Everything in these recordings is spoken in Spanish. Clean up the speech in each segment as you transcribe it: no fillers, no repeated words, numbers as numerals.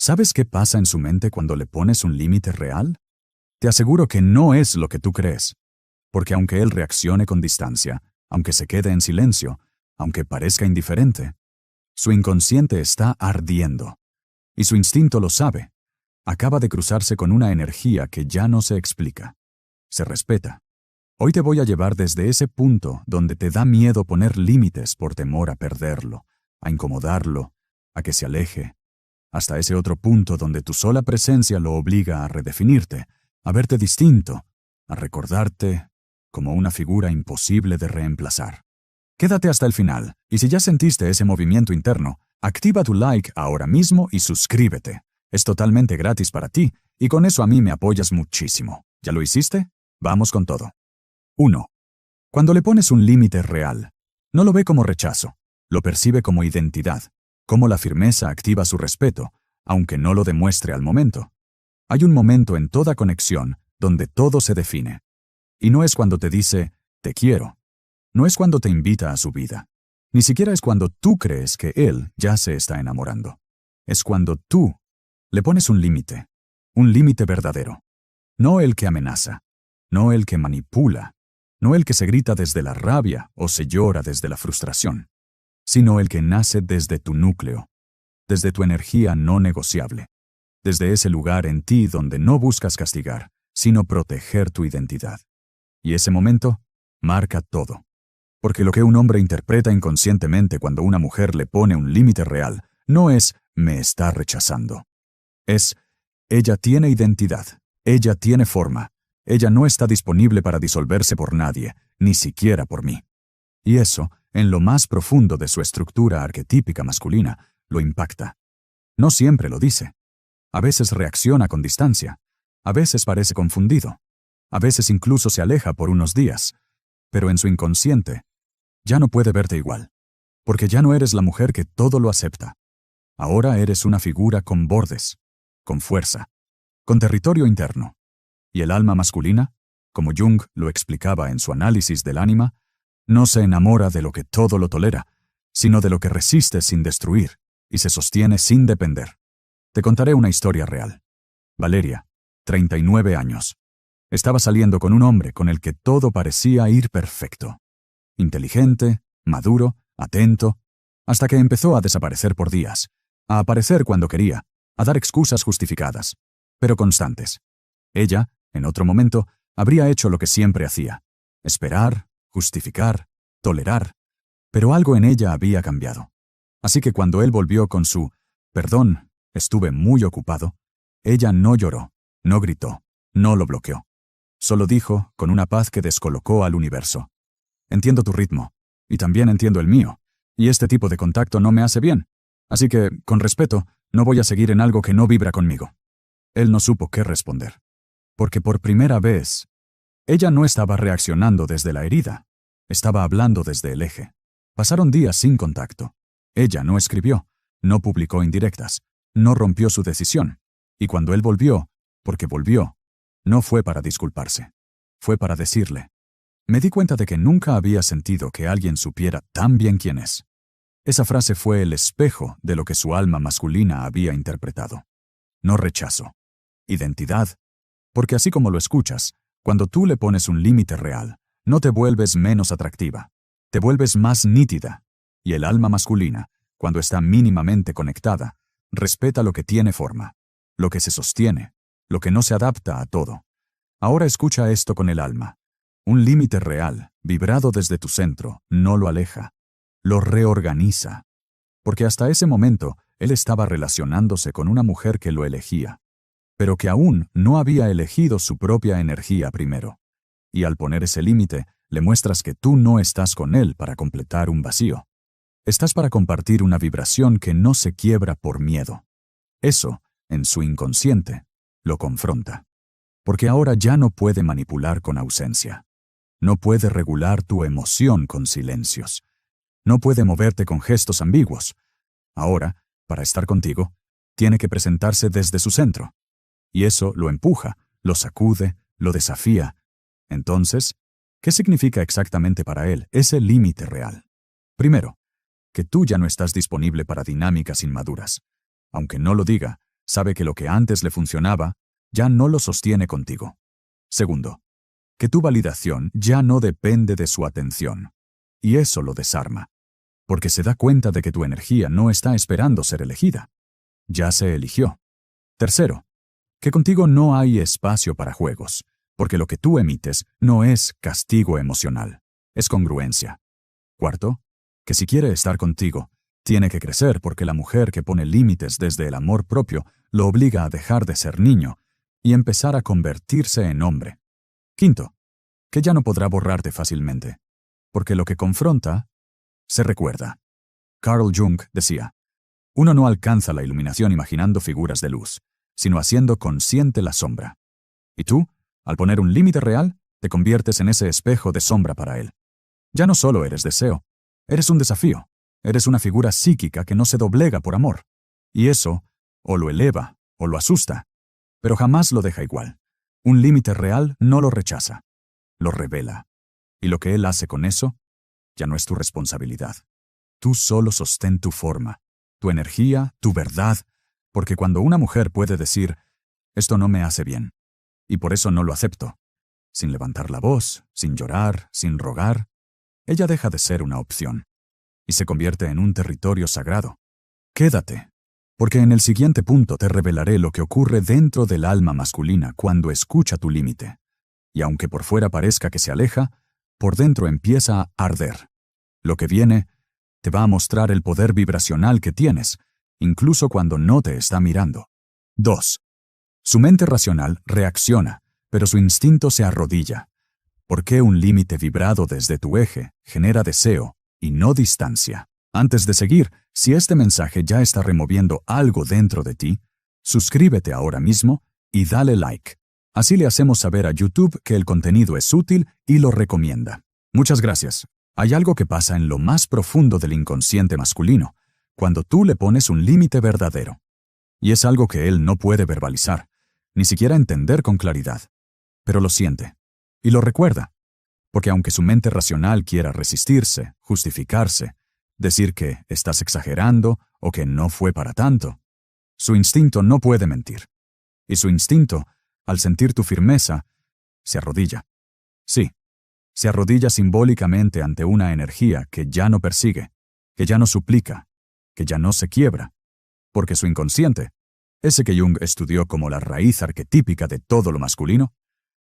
¿Sabes qué pasa en su mente cuando le pones un límite real? Te aseguro que no es lo que tú crees, porque aunque él reaccione con distancia, aunque se quede en silencio, aunque parezca indiferente, su inconsciente está ardiendo, y su instinto lo sabe. Acaba de cruzarse con una energía que ya no se explica. Se respeta. Hoy te voy a llevar desde ese punto donde te da miedo poner límites por temor a perderlo, a incomodarlo, a que se aleje, hasta ese otro punto donde tu sola presencia lo obliga a redefinirte, a verte distinto, a recordarte como una figura imposible de reemplazar. Quédate hasta el final, y si ya sentiste ese movimiento interno, activa tu like ahora mismo y suscríbete. Es totalmente gratis para ti, y con eso a mí me apoyas muchísimo. ¿Ya lo hiciste? Vamos con todo. 1. Cuando le pones un límite real, no lo ve como rechazo, lo percibe como identidad, como la firmeza activa su respeto, aunque no lo demuestre al momento. Hay un momento en toda conexión donde todo se define. Y no es cuando te dice, te quiero. No es cuando te invita a su vida. Ni siquiera es cuando tú crees que él ya se está enamorando. Es cuando tú le pones un límite verdadero. No el que amenaza, no el que manipula, no el que se grita desde la rabia o se llora desde la frustración, sino el que nace desde tu núcleo, desde tu energía no negociable, desde ese lugar en ti donde no buscas castigar, sino proteger tu identidad. Y ese momento marca todo. Porque lo que un hombre interpreta inconscientemente cuando una mujer le pone un límite real no es me está rechazando. Es ella tiene identidad, ella tiene forma, ella no está disponible para disolverse por nadie, ni siquiera por mí. Y eso, en lo más profundo de su estructura arquetípica masculina, lo impacta. No siempre lo dice. A veces reacciona con distancia, a veces parece confundido, a veces incluso se aleja por unos días, pero en su inconsciente ya no puede verte igual, porque ya no eres la mujer que todo lo acepta. Ahora eres una figura con bordes, con fuerza, con territorio interno. Y el alma masculina, como Jung lo explicaba en su análisis del ánima, no se enamora de lo que todo lo tolera, sino de lo que resiste sin destruir y se sostiene sin depender. Te contaré una historia real. Valeria, 39 años. Estaba saliendo con un hombre con el que todo parecía ir perfecto. Inteligente, maduro, atento, hasta que empezó a desaparecer por días, a aparecer cuando quería, a dar excusas justificadas, pero constantes. Ella, en otro momento, habría hecho lo que siempre hacía: esperar, justificar, tolerar, pero algo en ella había cambiado. Así que cuando él volvió con su «perdón, estuve muy ocupado», ella no lloró, no gritó, no lo bloqueó. Solo dijo, con una paz que descolocó al universo: «Entiendo tu ritmo, y también entiendo el mío, y este tipo de contacto no me hace bien, así que, con respeto, no voy a seguir en algo que no vibra conmigo». Él no supo qué responder, porque por primera vez, ella no estaba reaccionando desde la herida, estaba hablando desde el eje. Pasaron días sin contacto. Ella no escribió, no publicó indirectas, no rompió su decisión, y cuando él volvió, porque volvió, no fue para disculparse, fue para decirle: «Me di cuenta de que nunca había sentido que alguien supiera tan bien quién es». Esa frase fue el espejo de lo que su alma masculina había interpretado. No rechazo, identidad, porque así como lo escuchas, cuando tú le pones un límite real, no te vuelves menos atractiva, te vuelves más nítida, y el alma masculina, cuando está mínimamente conectada, respeta lo que tiene forma, lo que se sostiene, lo que no se adapta a todo. Ahora escucha esto con el alma. Un límite real, vibrado desde tu centro, no lo aleja, lo reorganiza. Porque hasta ese momento, él estaba relacionándose con una mujer que lo elegía, pero que aún no había elegido su propia energía primero. Y al poner ese límite, le muestras que tú no estás con él para completar un vacío. Estás para compartir una vibración que no se quiebra por miedo. Eso, en su inconsciente, lo confronta. Porque ahora ya no puede manipular con ausencia. No puede regular tu emoción con silencios. No puede moverte con gestos ambiguos. Ahora, para estar contigo, tiene que presentarse desde su centro. Y eso lo empuja, lo sacude, lo desafía. Entonces, ¿qué significa exactamente para él ese límite real? Primero, que tú ya no estás disponible para dinámicas inmaduras. Aunque no lo diga, Sabe que lo que antes le funcionaba ya no lo sostiene contigo. Segundo, que tu validación ya no depende de su atención. Y eso lo desarma, porque se da cuenta de que tu energía no está esperando ser elegida. Ya se eligió. Tercero, que contigo no hay espacio para juegos, porque lo que tú emites no es castigo emocional, es congruencia. Cuarto, que si quiere estar contigo, tiene que crecer porque la mujer que pone límites desde el amor propio lo obliga a dejar de ser niño y empezar a convertirse en hombre. Quinto, que ya no podrá borrarte fácilmente, porque lo que confronta se recuerda. Carl Jung decía, uno no alcanza la iluminación imaginando figuras de luz, sino haciendo consciente la sombra. Y tú, al poner un límite real, te conviertes en ese espejo de sombra para él. Ya no solo eres deseo, eres un desafío, eres una figura psíquica que no se doblega por amor. Y eso, o lo eleva, o lo asusta, pero jamás lo deja igual. Un límite real no lo rechaza, lo revela. Y lo que él hace con eso, ya no es tu responsabilidad. Tú solo sostén tu forma, tu energía, tu verdad, porque cuando una mujer puede decir, esto no me hace bien, y por eso no lo acepto, sin levantar la voz, sin llorar, sin rogar, ella deja de ser una opción, y se convierte en un territorio sagrado. Quédate, porque en el siguiente punto te revelaré lo que ocurre dentro del alma masculina cuando escucha tu límite, y aunque por fuera parezca que se aleja, por dentro empieza a arder. Lo que viene te va a mostrar el poder vibracional que tienes, incluso cuando no te está mirando. 2. Su mente racional reacciona, pero su instinto se arrodilla. ¿Por qué un límite vibrado desde tu eje genera deseo y no distancia? Antes de seguir, si este mensaje ya está removiendo algo dentro de ti, suscríbete ahora mismo y dale like. Así le hacemos saber a YouTube que el contenido es útil y lo recomienda. Muchas gracias. Hay algo que pasa en lo más profundo del inconsciente masculino, cuando tú le pones un límite verdadero. Y es algo que él no puede verbalizar, ni siquiera entender con claridad. Pero lo siente. Y lo recuerda. Porque aunque su mente racional quiera resistirse, justificarse, decir que estás exagerando o que no fue para tanto, su instinto no puede mentir. Y su instinto, al sentir tu firmeza, se arrodilla. Sí, se arrodilla simbólicamente ante una energía que ya no persigue, que ya no suplica, que ya no se quiebra. Porque su inconsciente, ese que Jung estudió como la raíz arquetípica de todo lo masculino,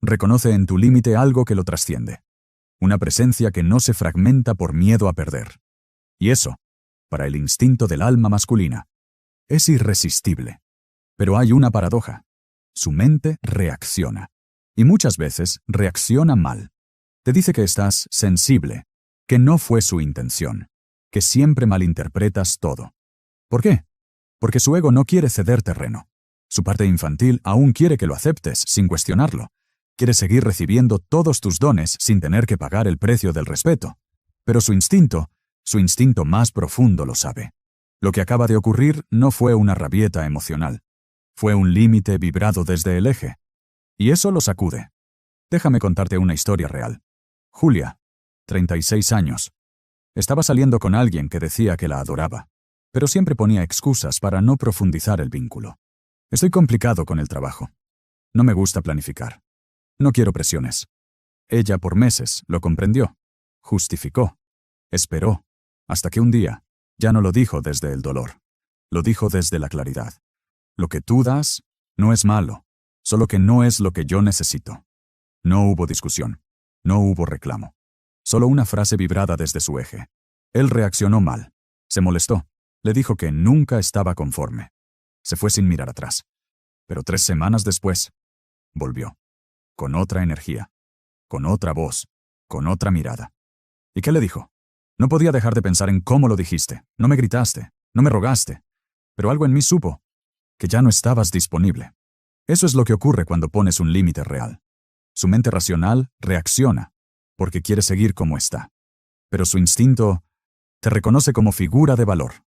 reconoce en tu límite algo que lo trasciende. Una presencia que no se fragmenta por miedo a perder. Y eso, para el instinto del alma masculina, es irresistible. Pero hay una paradoja. Su mente reacciona. Y muchas veces reacciona mal. Te dice que estás sensible, que no fue su intención, que siempre malinterpretas todo. ¿Por qué? Porque su ego no quiere ceder terreno. Su parte infantil aún quiere que lo aceptes sin cuestionarlo. Quiere seguir recibiendo todos tus dones sin tener que pagar el precio del respeto. Pero su instinto más profundo lo sabe. Lo que acaba de ocurrir no fue una rabieta emocional. Fue un límite vibrado desde el eje. Y eso lo sacude. Déjame contarte una historia real. Julia, 36 años. Estaba saliendo con alguien que decía que la adoraba, pero siempre ponía excusas para no profundizar el vínculo. Estoy complicado con el trabajo. No me gusta planificar. No quiero presiones. Ella por meses lo comprendió, justificó, esperó, hasta que un día ya no lo dijo desde el dolor, lo dijo desde la claridad. Lo que tú das no es malo, solo que no es lo que yo necesito. No hubo discusión, no hubo reclamo, solo una frase vibrada desde su eje. Él reaccionó mal, se molestó, le dijo que nunca estaba conforme. Se fue sin mirar atrás. Pero 3 semanas después, volvió. Con otra energía, con otra voz, con otra mirada. ¿Y qué le dijo? No podía dejar de pensar en cómo lo dijiste, no me gritaste, no me rogaste, pero algo en mí supo que ya no estabas disponible. Eso es lo que ocurre cuando pones un límite real. Su mente racional reacciona, porque quiere seguir como está. Pero su instinto te reconoce como figura de valor,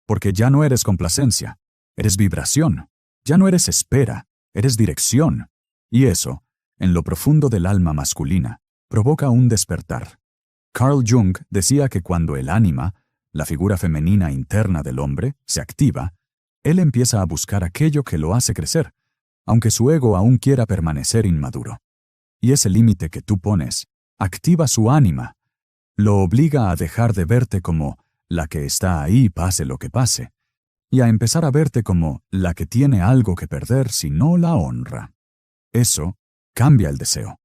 porque ya no eres complacencia, eres vibración, ya no eres espera, eres dirección. Y eso, en lo profundo del alma masculina, provoca un despertar. Carl Jung decía que cuando el ánima, la figura femenina interna del hombre, se activa, Él empieza a buscar aquello que lo hace crecer, aunque su ego aún quiera permanecer inmaduro. Y ese límite que tú pones activa su ánima, lo obliga a dejar de verte como la que está ahí pase lo que pase, y a empezar a verte como la que tiene algo que perder si no la honra. Eso cambia el deseo,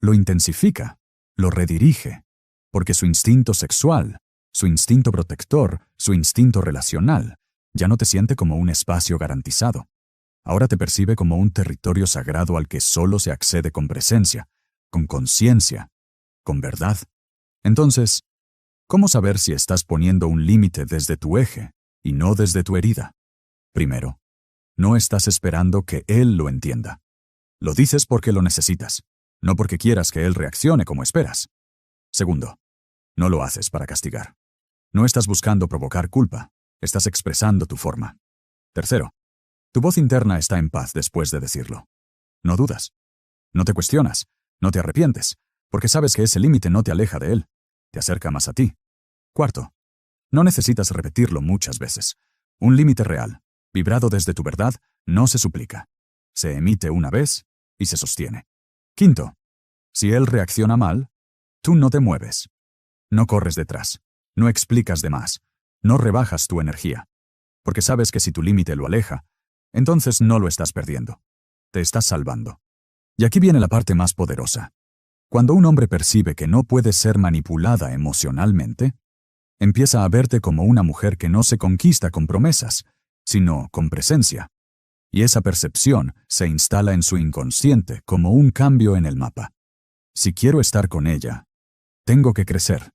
lo intensifica, lo redirige, porque su instinto sexual, su instinto protector, su instinto relacional, ya no te siente como un espacio garantizado. Ahora te percibe como un territorio sagrado al que solo se accede con presencia, con conciencia, con verdad. Entonces, ¿cómo saber si estás poniendo un límite desde tu eje y no desde tu herida? Primero, no estás esperando que él lo entienda. Lo dices porque lo necesitas, no porque quieras que él reaccione como esperas. Segundo, no lo haces para castigar. No estás buscando provocar culpa, estás expresando tu forma. Tercero, tu voz interna está en paz después de decirlo. No dudas, no te cuestionas, no te arrepientes, porque sabes que ese límite no te aleja de él, te acerca más a ti. Cuarto, no necesitas repetirlo muchas veces. Un límite real, vibrado desde tu verdad, no se suplica. Se emite una vez y se sostiene. Quinto, si él reacciona mal, tú no te mueves. No corres detrás, no explicas de más, no rebajas tu energía, porque sabes que si tu límite lo aleja, entonces no lo estás perdiendo. Te estás salvando. Y aquí viene la parte más poderosa. Cuando un hombre percibe que no puede ser manipulada emocionalmente, empieza a verte como una mujer que no se conquista con promesas, sino con presencia. Y esa percepción se instala en su inconsciente como un cambio en el mapa. Si quiero estar con ella, tengo que crecer.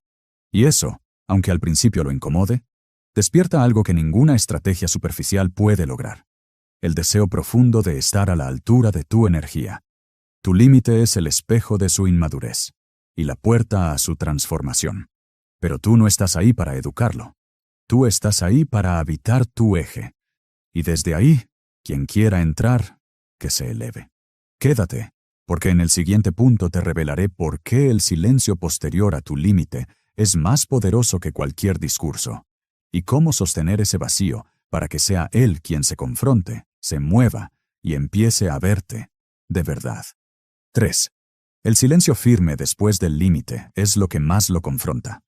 Y eso, aunque al principio lo incomode, despierta algo que ninguna estrategia superficial puede lograr. El deseo profundo de estar a la altura de tu energía. Tu límite es el espejo de su inmadurez y la puerta a su transformación. Pero tú no estás ahí para educarlo. Tú estás ahí para habitar tu eje. Y desde ahí, quien quiera entrar, que se eleve. Quédate, porque en el siguiente punto te revelaré por qué el silencio posterior a tu límite es más poderoso que cualquier discurso, y cómo sostener ese vacío para que sea él quien se confronte, se mueva y empiece a verte de verdad. 3. El silencio firme después del límite es lo que más lo confronta.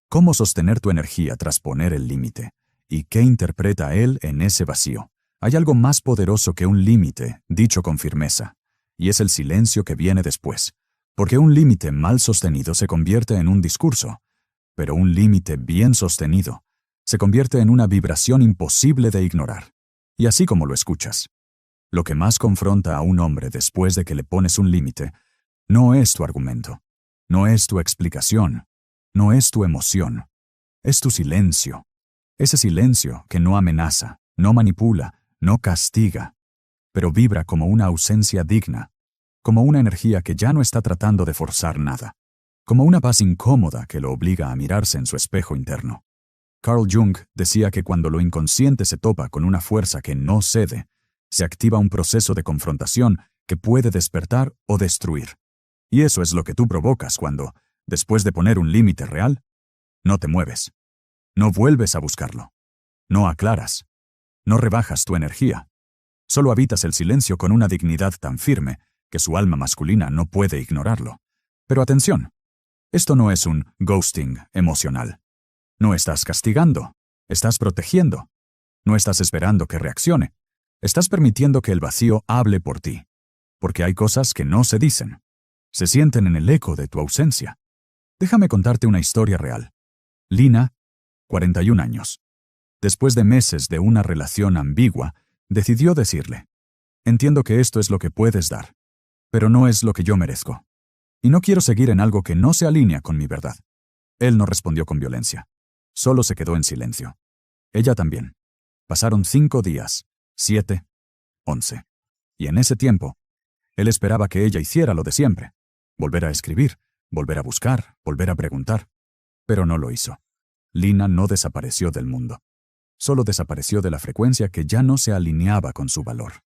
¿Cómo sostener tu energía tras poner el límite? ¿Y qué interpreta él en ese vacío? Hay algo más poderoso que un límite, dicho con firmeza, y es el silencio que viene después, porque un límite mal sostenido se convierte en un discurso, pero un límite bien sostenido se convierte en una vibración imposible de ignorar. Y así como lo escuchas, lo que más confronta a un hombre después de que le pones un límite no es tu argumento, no es tu explicación, no es tu emoción, es tu silencio. Ese silencio que no amenaza, no manipula, no castiga, pero vibra como una ausencia digna, como una energía que ya no está tratando de forzar nada, como una paz incómoda que lo obliga a mirarse en su espejo interno. Carl Jung decía que cuando lo inconsciente se topa con una fuerza que no cede, se activa un proceso de confrontación que puede despertar o destruir. Y eso es lo que tú provocas cuando, después de poner un límite real, no te mueves, no vuelves a buscarlo, no aclaras, no rebajas tu energía. Solo habitas el silencio con una dignidad tan firme que su alma masculina no puede ignorarlo. Pero atención, esto no es un ghosting emocional. No estás castigando, estás protegiendo. No estás esperando que reaccione. Estás permitiendo que el vacío hable por ti. Porque hay cosas que no se dicen. Se sienten en el eco de tu ausencia. Déjame contarte una historia real. Lina, 41 años. Después de meses de una relación ambigua, decidió decirle: entiendo que esto es lo que puedes dar, pero no es lo que yo merezco. Y no quiero seguir en algo que no se alinea con mi verdad. Él no respondió con violencia. Solo se quedó en silencio. Ella también. Pasaron 5 días, 7, 11. Y en ese tiempo, él esperaba que ella hiciera lo de siempre. Volver a escribir, volver a buscar, volver a preguntar. Pero no lo hizo. Lina no desapareció del mundo. Solo desapareció de la frecuencia que ya no se alineaba con su valor.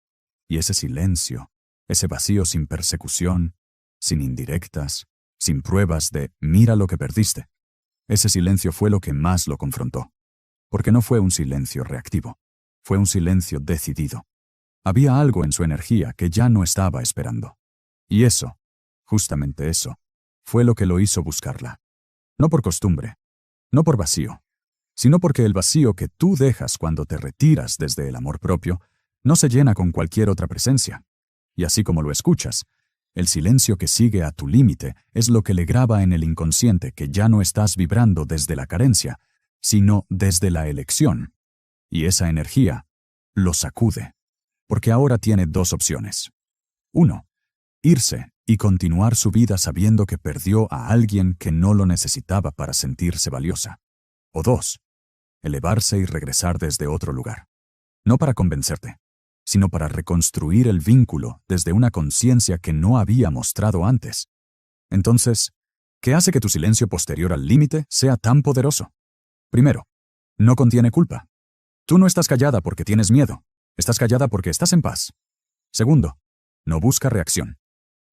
Y ese silencio, ese vacío sin persecución, sin indirectas, sin pruebas de «mira lo que perdiste», ese silencio fue lo que más lo confrontó. Porque no fue un silencio reactivo. Fue un silencio decidido. Había algo en su energía que ya no estaba esperando. Y eso, justamente eso, fue lo que lo hizo buscarla. No por costumbre, no por vacío, sino porque el vacío que tú dejas cuando te retiras desde el amor propio no se llena con cualquier otra presencia. Y así como lo escuchas, el silencio que sigue a tu límite es lo que le graba en el inconsciente que ya no estás vibrando desde la carencia, sino desde la elección. Y esa energía lo sacude, porque ahora tiene dos opciones. 1. Irse y continuar su vida sabiendo que perdió a alguien que no lo necesitaba para sentirse valiosa. O 2. Elevarse y regresar desde otro lugar. No para convencerte, sino para reconstruir el vínculo desde una conciencia que no había mostrado antes. Entonces, ¿qué hace que tu silencio posterior al límite sea tan poderoso? Primero, no contiene culpa. Tú no estás callada porque tienes miedo, estás callada porque estás en paz. Segundo, no busca reacción.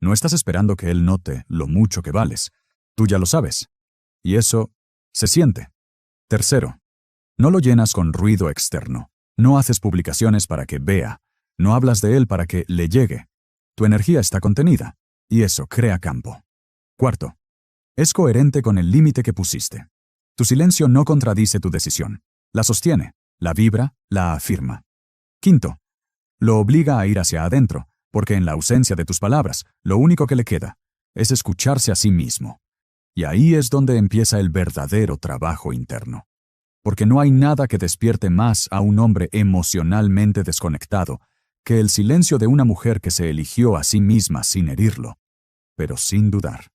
No estás esperando que él note lo mucho que vales. Tú ya lo sabes. Y eso se siente. Tercero, no lo llenas con ruido externo. No haces publicaciones para que vea. No hablas de él para que le llegue. Tu energía está contenida, y eso crea campo. Cuarto, es coherente con el límite que pusiste. Tu silencio no contradice tu decisión. La sostiene, la vibra, la afirma. Quinto, lo obliga a ir hacia adentro, porque en la ausencia de tus palabras, lo único que le queda es escucharse a sí mismo. Y ahí es donde empieza el verdadero trabajo interno. Porque no hay nada que despierte más a un hombre emocionalmente desconectado que el silencio de una mujer que se eligió a sí misma sin herirlo, pero sin dudar.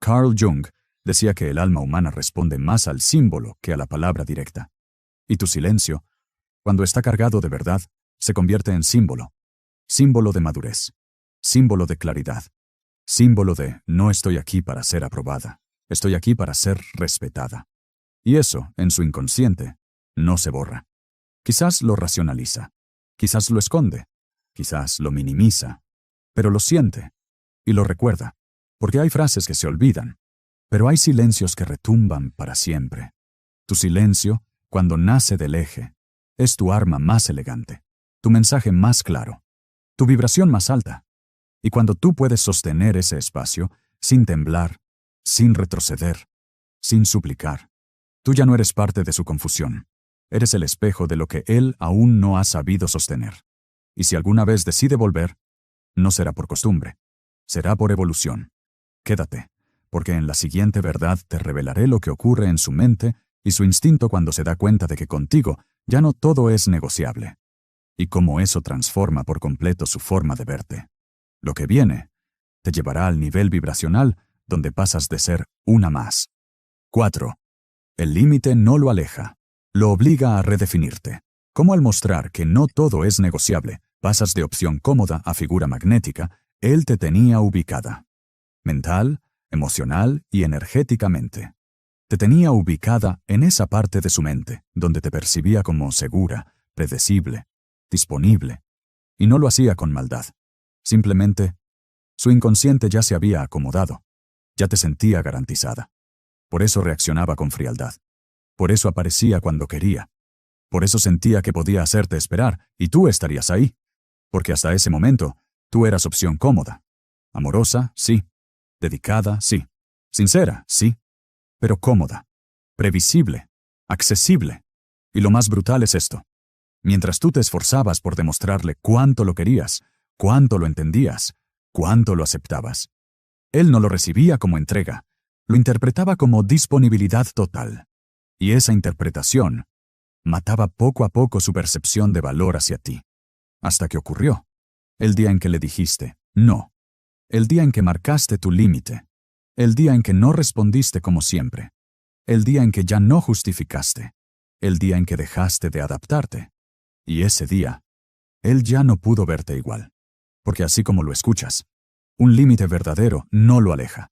Carl Jung decía que el alma humana responde más al símbolo que a la palabra directa. Y tu silencio, cuando está cargado de verdad, se convierte en símbolo. Símbolo de madurez, símbolo de claridad, símbolo de no estoy aquí para ser aprobada, estoy aquí para ser respetada. Y eso, en su inconsciente, no se borra. Quizás lo racionaliza, quizás lo esconde, quizás lo minimiza, pero lo siente y lo recuerda, porque hay frases que se olvidan, pero hay silencios que retumban para siempre. Tu silencio, cuando nace del eje, es tu arma más elegante, tu mensaje más claro, tu vibración más alta. Y cuando tú puedes sostener ese espacio, sin temblar, sin retroceder, sin suplicar, tú ya no eres parte de su confusión. Eres el espejo de lo que él aún no ha sabido sostener. Y si alguna vez decide volver, no será por costumbre, será por evolución. Quédate, porque en la siguiente verdad te revelaré lo que ocurre en su mente y su instinto cuando se da cuenta de que contigo ya no todo es negociable. Y cómo eso transforma por completo su forma de verte. Lo que viene te llevará al nivel vibracional donde pasas de ser una más. 4. El límite no lo aleja, lo obliga a redefinirte. Como al mostrar que no todo es negociable, pasas de opción cómoda a figura magnética, él te tenía ubicada. Mental, emocional y energéticamente. Te tenía ubicada en esa parte de su mente, donde te percibía como segura, predecible, disponible. Y no lo hacía con maldad. Simplemente, su inconsciente ya se había acomodado. Ya te sentía garantizada. Por eso reaccionaba con frialdad. Por eso aparecía cuando quería. Por eso sentía que podía hacerte esperar, y tú estarías ahí. Porque hasta ese momento, tú eras opción cómoda. Amorosa, sí. Dedicada, sí. Sincera, sí. Pero cómoda. Previsible. Accesible. Y lo más brutal es esto. Mientras tú te esforzabas por demostrarle cuánto lo querías, cuánto lo entendías, cuánto lo aceptabas, él no lo recibía como entrega. Lo interpretaba como disponibilidad total. Y esa interpretación mataba poco a poco su percepción de valor hacia ti. Hasta que ocurrió. El día en que le dijiste no. El día en que marcaste tu límite. El día en que no respondiste como siempre. El día en que ya no justificaste. El día en que dejaste de adaptarte. Y ese día, él ya no pudo verte igual. Porque así como lo escuchas, un límite verdadero no lo aleja.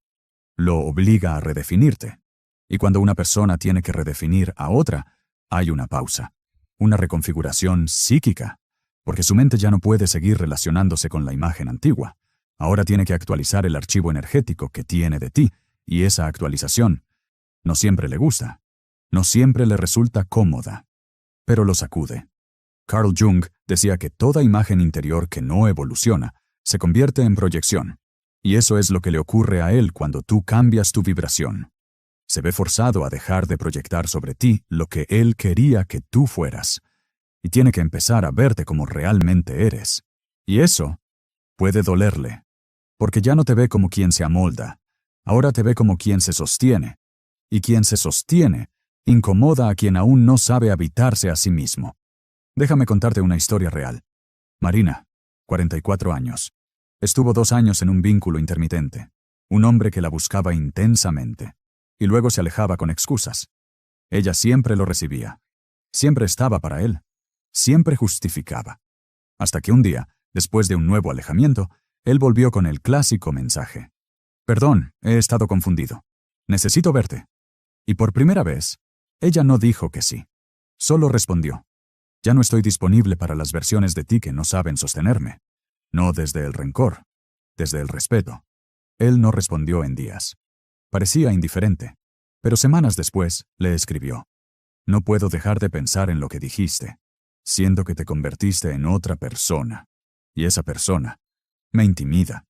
Lo obliga a redefinirte. Y cuando una persona tiene que redefinir a otra, hay una pausa, una reconfiguración psíquica, porque su mente ya no puede seguir relacionándose con la imagen antigua. Ahora tiene que actualizar el archivo energético que tiene de ti, y esa actualización no siempre le gusta, no siempre le resulta cómoda, pero lo sacude. Carl Jung decía que toda imagen interior que no evoluciona se convierte en proyección. Y eso es lo que le ocurre a él cuando tú cambias tu vibración. Se ve forzado a dejar de proyectar sobre ti lo que él quería que tú fueras. Y tiene que empezar a verte como realmente eres. Y eso puede dolerle, porque ya no te ve como quien se amolda. Ahora te ve como quien se sostiene. Y quien se sostiene incomoda a quien aún no sabe habitarse a sí mismo. Déjame contarte una historia real. Marina, 44 años. Estuvo 2 años en un vínculo intermitente. Un hombre que la buscaba intensamente. Y luego se alejaba con excusas. Ella siempre lo recibía. Siempre estaba para él. Siempre justificaba. Hasta que un día, después de un nuevo alejamiento, él volvió con el clásico mensaje. Perdón, he estado confundido. Necesito verte. Y por primera vez, ella no dijo que sí. Solo respondió. Ya no estoy disponible para las versiones de ti que no saben sostenerme. No desde el rencor, desde el respeto. Él no respondió en días. Parecía indiferente, pero semanas después le escribió. No puedo dejar de pensar en lo que dijiste. Siento que te convertiste en otra persona. Y esa persona me intimida.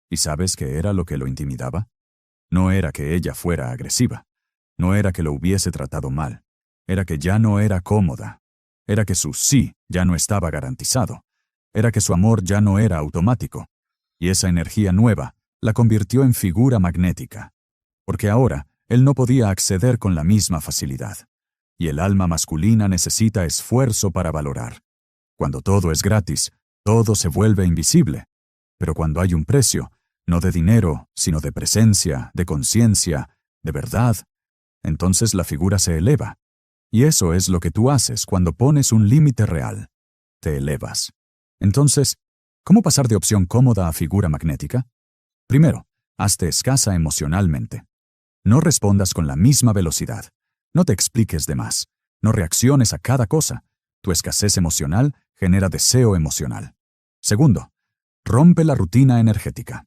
¿Y sabes qué era lo que lo intimidaba? No era que ella fuera agresiva. No era que lo hubiese tratado mal. Era que ya no era cómoda. Era que su sí ya no estaba garantizado. Era que su amor ya no era automático. Y esa energía nueva la convirtió en figura magnética. Porque ahora él no podía acceder con la misma facilidad. Y el alma masculina necesita esfuerzo para valorar. Cuando todo es gratis, todo se vuelve invisible. Pero cuando hay un precio, no de dinero, sino de presencia, de conciencia, de verdad, entonces la figura se eleva. Y eso es lo que tú haces cuando pones un límite real. Te elevas. Entonces, ¿cómo pasar de opción cómoda a figura magnética? Primero, hazte escasa emocionalmente. No respondas con la misma velocidad. No te expliques de más. No reacciones a cada cosa. Tu escasez emocional genera deseo emocional. Segundo, rompe la rutina energética.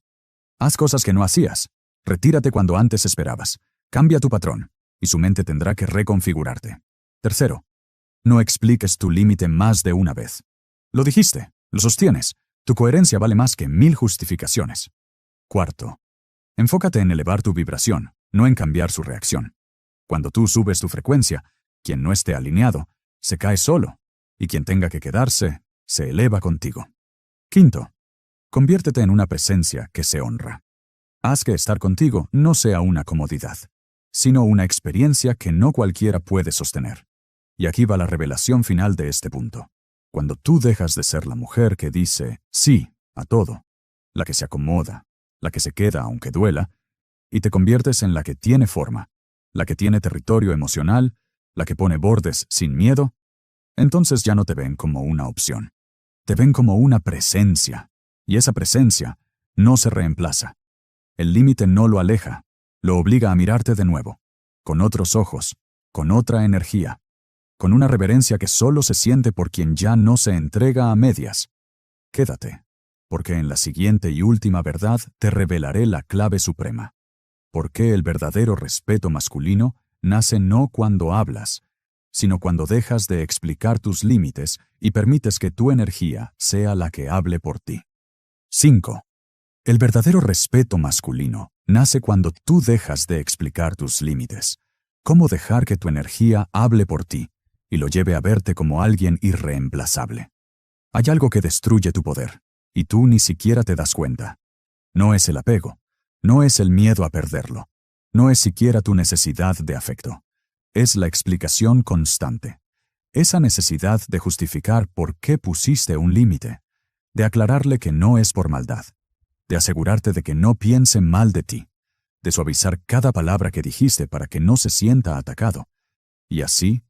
Haz cosas que no hacías. Retírate cuando antes esperabas. Cambia tu patrón, y su mente tendrá que reconfigurarte. Tercero, no expliques tu límite más de una vez. Lo dijiste, lo sostienes. Tu coherencia vale más que 1000 justificaciones. Cuarto, enfócate en elevar tu vibración, no en cambiar su reacción. Cuando tú subes tu frecuencia, quien no esté alineado, se cae solo, y quien tenga que quedarse, se eleva contigo. Quinto, conviértete en una presencia que se honra. Haz que estar contigo no sea una comodidad, sino una experiencia que no cualquiera puede sostener. Y aquí va la revelación final de este punto. Cuando tú dejas de ser la mujer que dice sí a todo, la que se acomoda, la que se queda aunque duela, y te conviertes en la que tiene forma, la que tiene territorio emocional, la que pone bordes sin miedo, entonces ya no te ven como una opción. Te ven como una presencia, y esa presencia no se reemplaza. El límite no lo aleja, lo obliga a mirarte de nuevo, con otros ojos, con otra energía, con una reverencia que solo se siente por quien ya no se entrega a medias. Quédate, porque en la siguiente y última verdad te revelaré la clave suprema. ¿Por qué el verdadero respeto masculino nace no cuando hablas, sino cuando dejas de explicar tus límites y permites que tu energía sea la que hable por ti? 5. El verdadero respeto masculino nace cuando tú dejas de explicar tus límites. ¿Cómo dejar que tu energía hable por ti y lo lleve a verte como alguien irreemplazable? Hay algo que destruye tu poder, y tú ni siquiera te das cuenta. No es el apego, no es el miedo a perderlo, no es siquiera tu necesidad de afecto. Es la explicación constante. Esa necesidad de justificar por qué pusiste un límite, de aclararle que no es por maldad, de asegurarte de que no piense mal de ti, de suavizar cada palabra que dijiste para que no se sienta atacado. Y así,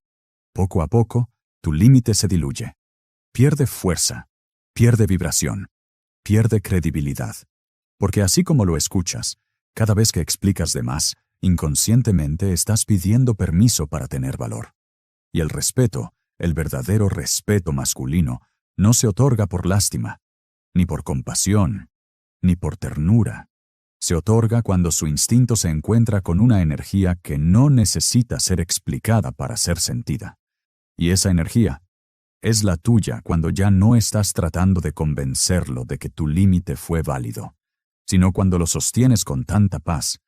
poco a poco, tu límite se diluye. Pierde fuerza, pierde vibración, pierde credibilidad. Porque así como lo escuchas, cada vez que explicas de más, inconscientemente estás pidiendo permiso para tener valor. Y el respeto, el verdadero respeto masculino, no se otorga por lástima, ni por compasión, ni por ternura. Se otorga cuando su instinto se encuentra con una energía que no necesita ser explicada para ser sentida. Y esa energía es la tuya cuando ya no estás tratando de convencerlo de que tu límite fue válido, sino cuando lo sostienes con tanta paz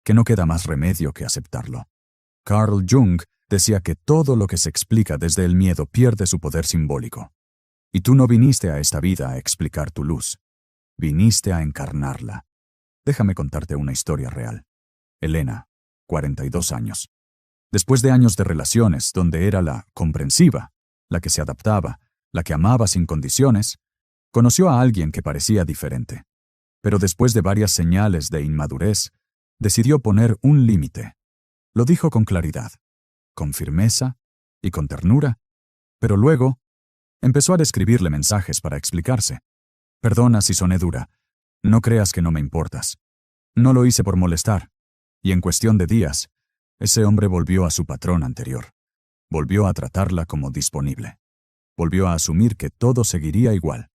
que no queda más remedio que aceptarlo. Carl Jung decía que todo lo que se explica desde el miedo pierde su poder simbólico. Y tú no viniste a esta vida a explicar tu luz. Viniste a encarnarla. Déjame contarte una historia real. Elena, 42 años. Después de años de relaciones donde era la comprensiva, la que se adaptaba, la que amaba sin condiciones, conoció a alguien que parecía diferente. Pero después de varias señales de inmadurez, decidió poner un límite. Lo dijo con claridad, con firmeza y con ternura, pero luego empezó a describirle mensajes para explicarse. Perdona si soné dura. No creas que no me importas. No lo hice por molestar. Y en cuestión de días, ese hombre volvió a su patrón anterior. Volvió a tratarla como disponible. Volvió a asumir que todo seguiría igual,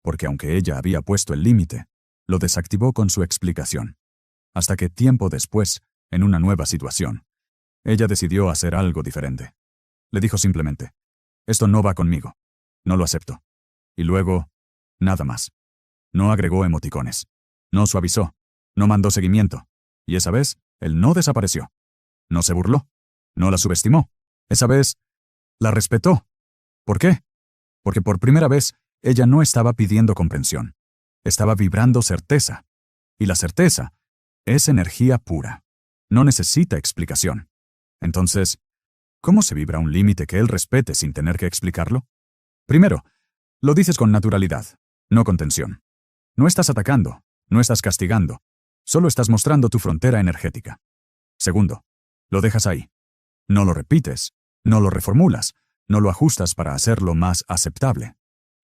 porque aunque ella había puesto el límite, lo desactivó con su explicación. Hasta que tiempo después, en una nueva situación, ella decidió hacer algo diferente. Le dijo simplemente, esto no va conmigo. No lo acepto. Y luego, nada más. No agregó emoticones. No suavizó. No mandó seguimiento. Y esa vez, él no desapareció. No se burló. No la subestimó. Esa vez, la respetó. ¿Por qué? Porque por primera vez, ella no estaba pidiendo comprensión. Estaba vibrando certeza. Y la certeza es energía pura. No necesita explicación. Entonces, ¿cómo se vibra un límite que él respete sin tener que explicarlo? Primero, lo dices con naturalidad, no con tensión. No estás atacando, no estás castigando, solo estás mostrando tu frontera energética. Segundo, lo dejas ahí. No lo repites, no lo reformulas, no lo ajustas para hacerlo más aceptable.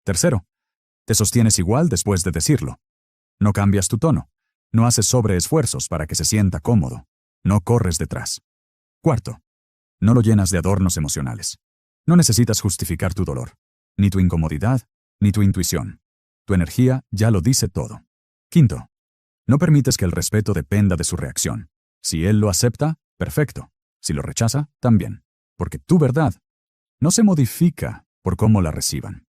Tercero, te sostienes igual después de decirlo. No cambias tu tono, no haces sobreesfuerzos para que se sienta cómodo, no corres detrás. Cuarto, no lo llenas de adornos emocionales. No necesitas justificar tu dolor, ni tu incomodidad, ni tu intuición. Tu energía ya lo dice todo. Quinto, no permites que el respeto dependa de su reacción. Si él lo acepta, perfecto. Si lo rechaza, también. Porque tu verdad no se modifica por cómo la reciban.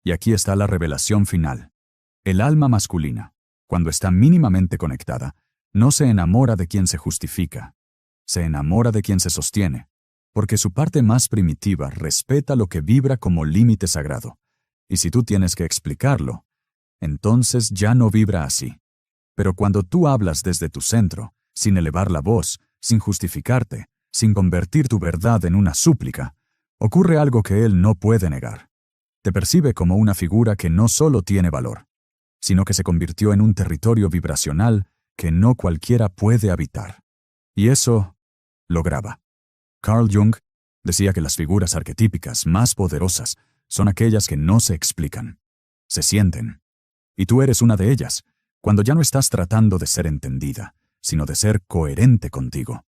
Y aquí está la revelación final. El alma masculina, cuando está mínimamente conectada, no se enamora de quien se justifica. Se enamora de quien se sostiene, porque su parte más primitiva respeta lo que vibra como límite sagrado. Y si tú tienes que explicarlo, entonces ya no vibra así. Pero cuando tú hablas desde tu centro, sin elevar la voz, sin justificarte, sin convertir tu verdad en una súplica, ocurre algo que él no puede negar. Te percibe como una figura que no solo tiene valor, sino que se convirtió en un territorio vibracional que no cualquiera puede habitar. Y eso lo graba. Carl Jung decía que las figuras arquetípicas más poderosas son aquellas que no se explican, se sienten. Y tú eres una de ellas, cuando ya no estás tratando de ser entendida, sino de ser coherente contigo.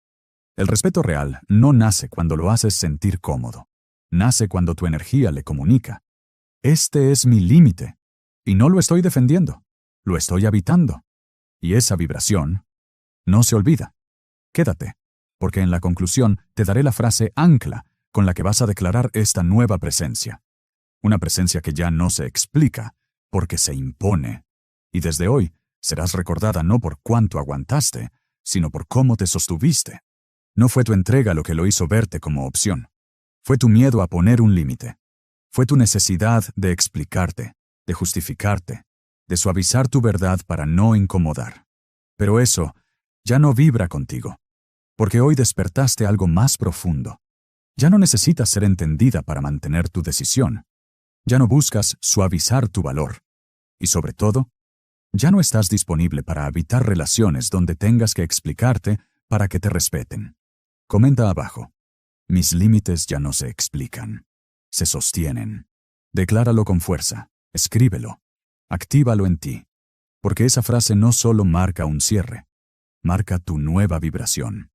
El respeto real no nace cuando lo haces sentir cómodo. Nace cuando tu energía le comunica. Este es mi límite, y no lo estoy defendiendo, lo estoy habitando. Y esa vibración no se olvida. Quédate, porque en la conclusión te daré la frase ancla con la que vas a declarar esta nueva presencia. Una presencia que ya no se explica, porque se impone. Y desde hoy serás recordada no por cuánto aguantaste, sino por cómo te sostuviste. No fue tu entrega lo que lo hizo verte como opción. Fue tu miedo a poner un límite. Fue tu necesidad de explicarte, de justificarte, de suavizar tu verdad para no incomodar. Pero eso ya no vibra contigo, porque hoy despertaste algo más profundo. Ya no necesitas ser entendida para mantener tu decisión. Ya no buscas suavizar tu valor. Y sobre todo, ya no estás disponible para habitar relaciones donde tengas que explicarte para que te respeten. Comenta abajo. Mis límites ya no se explican. Se sostienen. Decláralo con fuerza. Escríbelo. Actívalo en ti. Porque esa frase no solo marca un cierre, marca tu nueva vibración.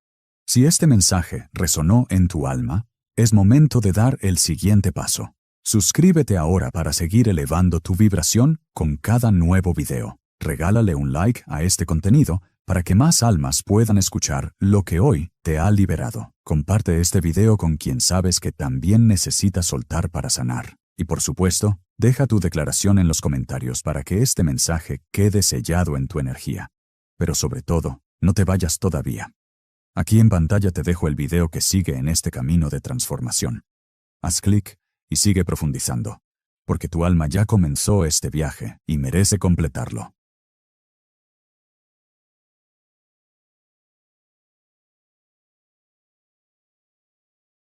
Si este mensaje resonó en tu alma, es momento de dar el siguiente paso. Suscríbete ahora para seguir elevando tu vibración con cada nuevo video. Regálale un like a este contenido para que más almas puedan escuchar lo que hoy te ha liberado. Comparte este video con quien sabes que también necesita soltar para sanar. Y por supuesto, deja tu declaración en los comentarios para que este mensaje quede sellado en tu energía. Pero sobre todo, no te vayas todavía. Aquí en pantalla te dejo el video que sigue en este camino de transformación. Haz clic y sigue profundizando, porque tu alma ya comenzó este viaje y merece completarlo.